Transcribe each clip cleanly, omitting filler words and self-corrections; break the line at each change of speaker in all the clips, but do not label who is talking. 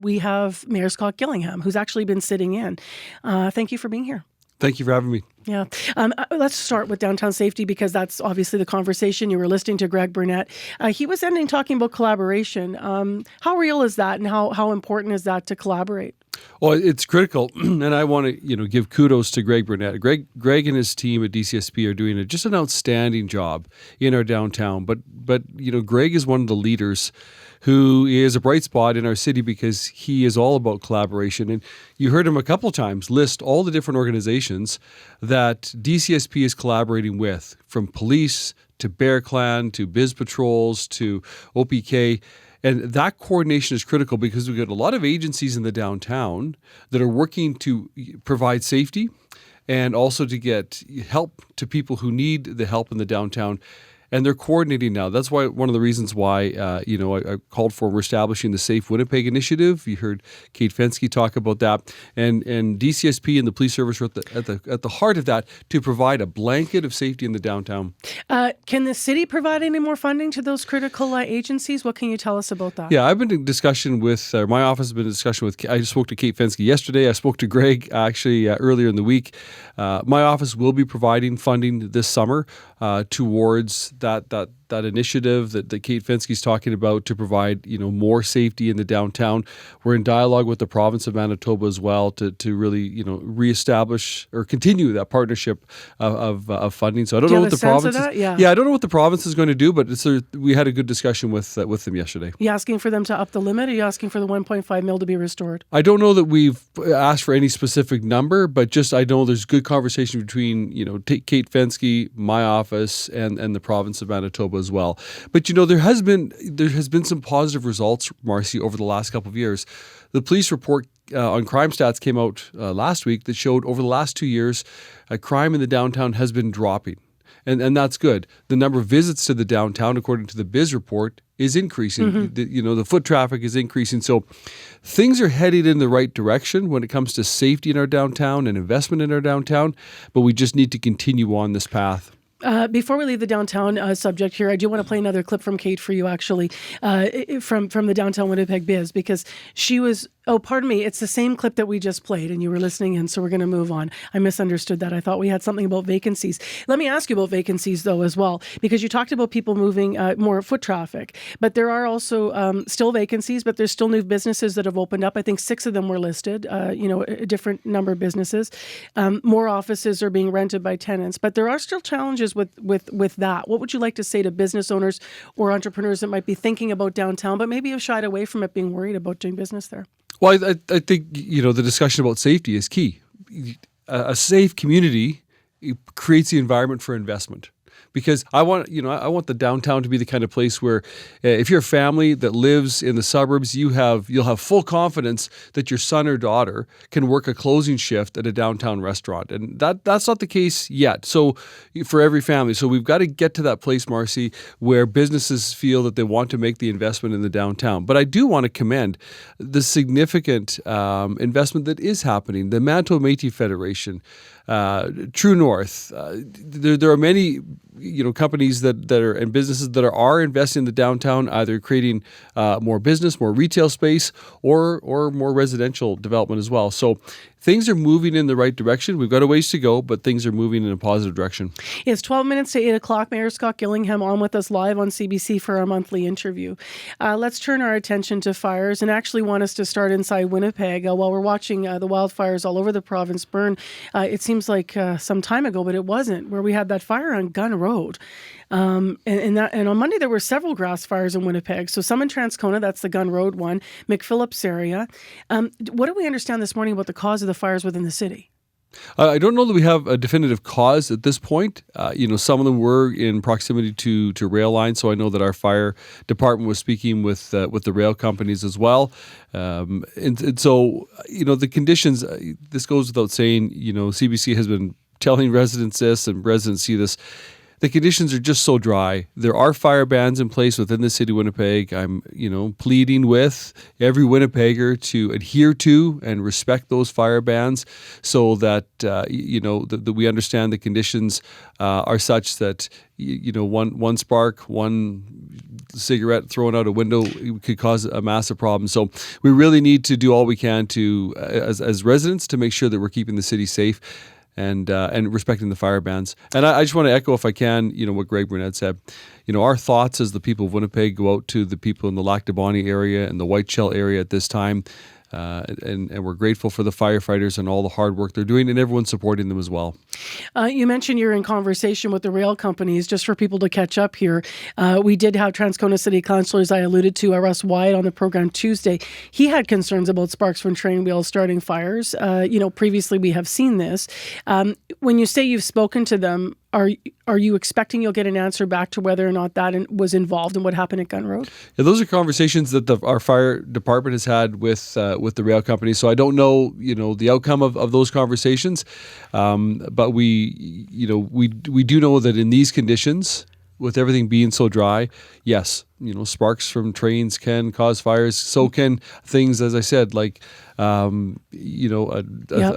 we have Mayor Scott Gillingham, who's actually been sitting in. Thank you for being here.
Thank you for having me.
Yeah. Let's start with downtown safety, because that's obviously the conversation. You were listening to Greg Burnett. He was ending talking about collaboration. How real is that, and how important is that to collaborate?
Well, it's critical, and I want to give kudos to Greg Burnett. Greg and his team at DCSP are doing just an outstanding job in our downtown. But Greg is one of the leaders who is a bright spot in our city because he is all about collaboration. And you heard him a couple of times list all the different organizations that DCSP is collaborating with, from police to Bear Clan to Biz Patrols to OPK. And that coordination is critical because we've got a lot of agencies in the downtown that are working to provide safety and also to get help to people who need the help in the downtown. And they're coordinating now. That's why one of the reasons why I called for establishing the Safe Winnipeg initiative. You heard Kate Fensky talk about that, and DCSP and the police service are at the heart of that to provide a blanket of safety in the downtown.
Can the city provide any more funding to those critical agencies? What can you tell us about that?
Yeah, I've been in discussion with my office. Has been in discussion with. I spoke to Kate Fensky yesterday. I spoke to Greg actually earlier in the week. My office will be providing funding this summer towards that initiative that Kate Fensky's talking about to provide more safety in the downtown. We're in dialogue with the province of Manitoba as well to really reestablish or continue that partnership of funding. So I don't know what the province is.
Yeah,
I don't know what the province is going to do, but we had a good discussion with them yesterday.
You asking for them to up the limit? Or are you asking for the 1.5 mil to be restored?
I don't know that we've asked for any specific number, but just I know there's good conversation between Kate Fensky, my office, and the province of Manitoba as well. But there has been some positive results, Marcy, over the last couple of years. The police report on crime stats came out last week that showed over the last 2 years, crime in the downtown has been dropping. And that's good. The number of visits to the downtown, according to the Biz report, is increasing. Mm-hmm. The foot traffic is increasing. So things are headed in the right direction when it comes to safety in our downtown and investment in our downtown. But we just need to continue on this path.
Before we leave the downtown subject here, I do want to play another clip from Kate for you, actually, from the downtown Winnipeg Biz, because she was, it's the same clip that we just played and you were listening in, so we're going to move on. I misunderstood that. I thought we had something about vacancies. Let me ask you about vacancies, though, as well, because you talked about people moving more foot traffic, but there are also still vacancies, but there's still new businesses that have opened up. I think 6 of them were listed, a different number of businesses. More offices are being rented by tenants, but there are still challenges with that. What would you like to say to business owners or entrepreneurs that might be thinking about downtown, but maybe have shied away from it, being worried about doing business there?
Well, I think, the discussion about safety is key. A safe community creates the environment for investment. Because I want the downtown to be the kind of place where if you're a family that lives in the suburbs, you'll have full confidence that your son or daughter can work a closing shift at a downtown restaurant. And that's not the case yet. So for every family. So we've got to get to that place, Marcy, where businesses feel that they want to make the investment in the downtown. But I do want to commend the significant investment that is happening. The Manitoba Métis Federation, True North. There are many companies that are and businesses that are investing in the downtown, either creating more business, more retail space, or more residential development as well. So things are moving in the right direction. We've got a ways to go, but things are moving in a positive direction.
It's 12 minutes to 8 o'clock. Mayor Scott Gillingham on with us live on CBC for our monthly interview. Let's turn our attention to fires and actually want us to start inside Winnipeg. While we're watching the wildfires all over the province burn, it seems like some time ago, but it wasn't, where we had that fire on Gun Road. And on Monday, there were several grass fires in Winnipeg. So some in Transcona, that's the Gun Road one, McPhillips area. What do we understand this morning about the cause of the fires within the city?
I don't know that we have a definitive cause at this point. Some of them were in proximity to rail lines, so I know that our fire department was speaking with the rail companies as well. And so, the conditions, this goes without saying, CBC has been telling residents this and residents see this. the conditions are just so dry. There are fire bans in place within the city of Winnipeg. I'm, pleading with every Winnipegger to adhere to and respect those fire bans so that, that we understand the conditions are such that, one spark, one cigarette thrown out a window could cause a massive problem. So we really need to do all we can to, as residents, to make sure that we're keeping the city safe and respecting the fire bans. And I just want to echo, if I can, what Greg Burnett said. Our thoughts as the people of Winnipeg go out to the people in the Lac du Bonnet area and the Whiteshell area at this time. And we're grateful for the firefighters and all the hard work they're doing, and everyone's supporting them as well.
You mentioned you're in conversation with the rail companies. Just for people to catch up here, we did have Transcona City Councillor, as I alluded to, Russ Wyatt, on the program Tuesday. He had concerns about sparks from train wheels starting fires. Previously we have seen this. When you say you've spoken to them, are you expecting you'll get an answer back to whether or not that was involved in what happened at Gun Road? Yeah,
those are conversations that our fire department has had with the rail company. So I don't know, the outcome of those conversations, but we do know that in these conditions, with everything being so dry, yes, sparks from trains can cause fires. So can things, as I said, like a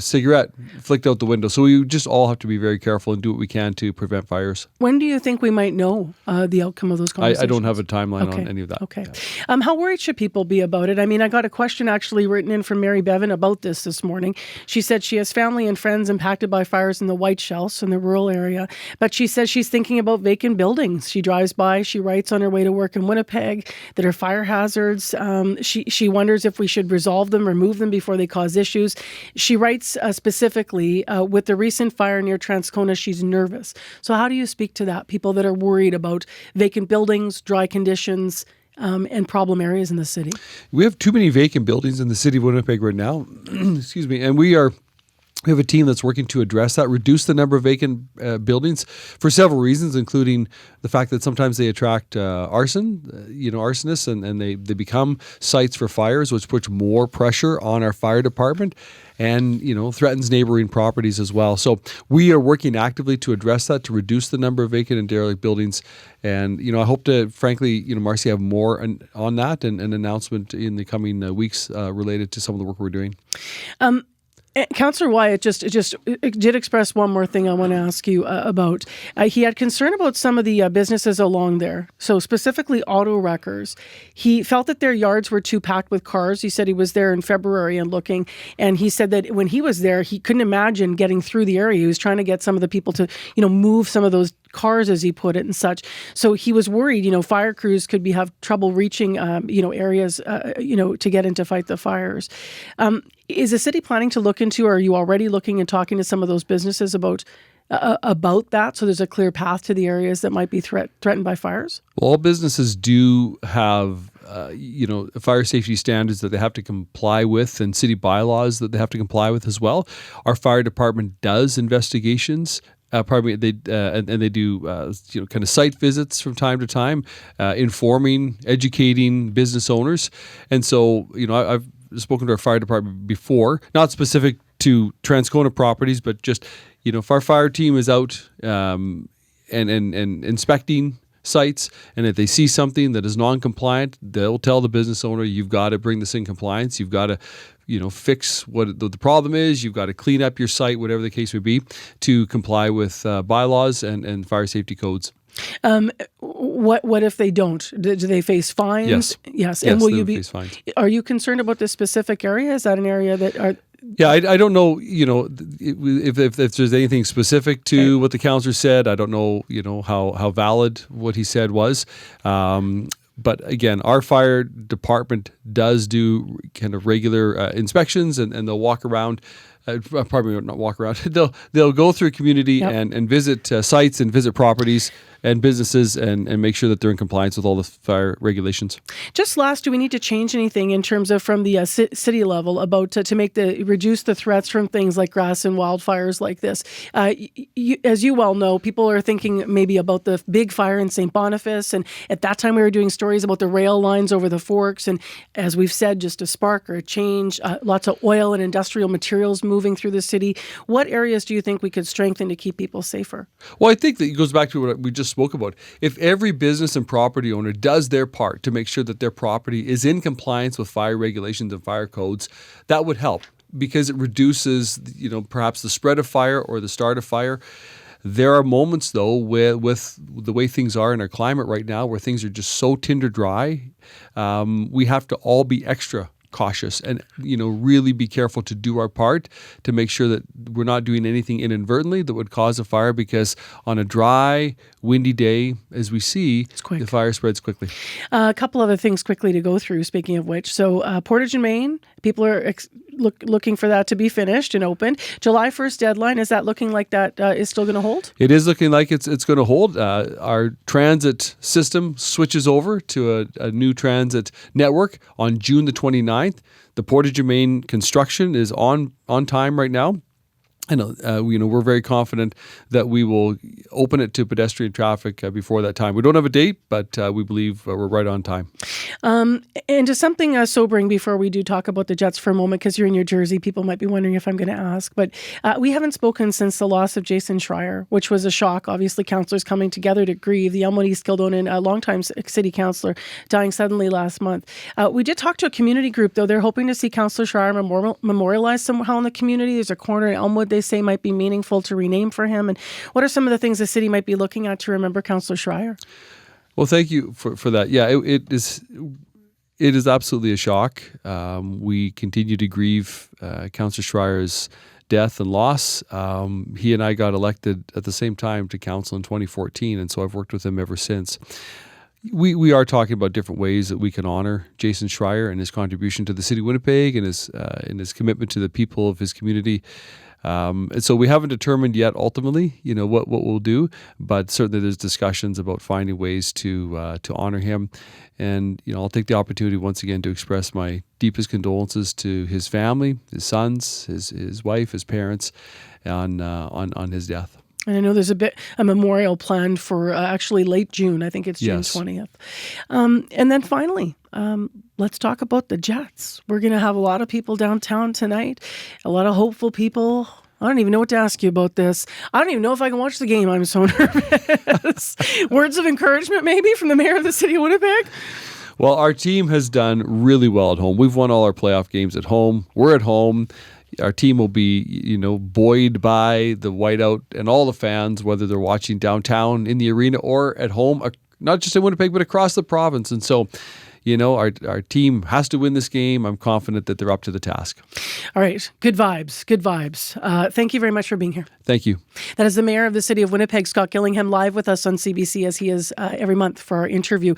cigarette flicked out the window. So we just all have to be very careful and do what we can to prevent fires.
When do you think we might know the outcome of those conversations?
I don't have a timeline on any of that.
Okay. Yeah. How worried should people be about it? I mean, I got a question actually written in from Mary Bevan about this morning. She said she has family and friends impacted by fires in the Whiteshell, in the rural area, but she says she's thinking about vacant buildings. She drives by, she writes on her way to work in Winnipeg that are fire hazards. She wonders if we should resolve them, remove them before they cause issues. She writes specifically, with the recent fire near Transcona, she's nervous. So how do you speak to that? People that are worried about vacant buildings, dry conditions, and problem areas in the city.
We have too many vacant buildings in the city of Winnipeg right now. Excuse me. And we have a team that's working to address that, reduce the number of vacant buildings for several reasons, including the fact that sometimes they attract arsonists, and they become sites for fires, which puts more pressure on our fire department and, threatens neighboring properties as well. So we are working actively to address that, to reduce the number of vacant and derelict buildings. And, I hope to, frankly, Marcy, have more on that and an announcement in the coming weeks related to some of the work we're doing.
Councillor Wyatt just did express one more thing I want to ask you about. He had concern about some of the businesses along there, so specifically auto wreckers. He felt that their yards were too packed with cars. He said he was there in February and looking, and he said that when he was there, he couldn't imagine getting through the area. He was trying to get some of the people to, move some of those cars, as he put it, and such. So he was worried, fire crews could have trouble reaching, areas, to get in to fight the fires. Is the city planning to look into, or are you already looking and talking to some of those businesses about that, so there's a clear path to the areas that might be threatened by fires?
Well, all businesses do have fire safety standards that they have to comply with, and city bylaws that they have to comply with as well. Our fire department does investigations. And they do kind of site visits from time to time, informing, educating business owners. And so, I've spoken to our fire department before, not specific to Transcona properties, but just, if our fire team is out and inspecting sites, and if they see something that is non-compliant, they'll tell the business owner, you've got to bring this in compliance. You've got to fix what the problem is. You've got to clean up your site, whatever the case may be, to comply with bylaws and fire safety codes.
What if they don't? Do they face fines? Yes. And will you be? Face fines. Are you concerned about this specific area? Is that an area that are?
Yeah, I don't know. If there's anything specific to what the councillor said, I don't know. How valid what he said was. But again, our fire department does do kind of regular inspections, and they'll walk around. Probably not walk around. They'll go through a community and visit sites and visit properties and businesses and make sure that they're in compliance with all the fire regulations.
Just last, do we need to change anything in terms of from the city level about to reduce the threats from things like grass and wildfires like this? As you well know, people are thinking maybe about the big fire in St. Boniface, and at that time we were doing stories about the rail lines over the forks, and as we've said, just a spark or a change, lots of oil and industrial materials moving moving through the city. What areas do you think we could strengthen to keep people safer?
Well, I think that it goes back to what we just spoke about. If every business and property owner does their part to make sure that their property is in compliance with fire regulations and fire codes, that would help because it reduces, perhaps the spread of fire or the start of fire. There are moments, though, with the way things are in our climate right now, where things are just so tinder dry, we have to all be extra cautious and really be careful to do our part to make sure that we're not doing anything inadvertently that would cause a fire, because on a dry, windy day, as we see, the fire spreads quickly.
A couple other things quickly to go through, speaking of which. So Portage and Main, people are looking for that to be finished and opened. July 1st deadline, is that looking like that is still going to hold?
It is looking like it's going to hold. Our transit system switches over to a new transit network on June the 29th. The Portage and Main construction is on time right now. And we're very confident that we will open it to pedestrian traffic before that time. We don't have a date, but we believe we're right on time.
And just something sobering before we do talk about the Jets for a moment, because you're in New Jersey, people might be wondering if I'm going to ask. But we haven't spoken since the loss of Jason Schreyer, which was a shock. Obviously, councillors coming together to grieve. The Elmwood East Kildonan, a longtime city councillor, dying suddenly last month. We did talk to a community group, though. They're hoping to see Councillor Schreyer memorialized somehow in the community. There's a corner in Elmwood they say might be meaningful to rename for him. And what are some of the things the city might be looking at to remember Councillor Schreyer?
Well, thank you for that. Yeah, it is absolutely a shock. We continue to grieve Councillor Schreyer's death and loss. He and I got elected at the same time to council in 2014, and so I've worked with him ever since. We are talking about different ways that we can honor Jason Schreyer and his contribution to the city of Winnipeg and his commitment to the people of his community. And so we haven't determined yet ultimately, what we'll do, but certainly there's discussions about finding ways to honor him. And, I'll take the opportunity once again to express my deepest condolences to his family, his sons, his wife, his parents on his death.
And I know there's a memorial planned for actually late June. I think it's June 20th. And then finally, let's talk about the Jets. We're going to have a lot of people downtown tonight, a lot of hopeful people. I don't even know what to ask you about this. I don't even know if I can watch the game. I'm so nervous. Words of encouragement maybe from the mayor of the city of Winnipeg?
Well, our team has done really well at home. We've won all our playoff games at home. We're at home. Our team will be, buoyed by the whiteout and all the fans, whether they're watching downtown in the arena or at home, not just in Winnipeg, but across the province. And so, our team has to win this game. I'm confident that they're up to the task. All
right. Good vibes. Good vibes. Thank you very much for being here.
Thank you.
That is the mayor of the city of Winnipeg, Scott Gillingham, live with us on CBC as he is every month for our interview.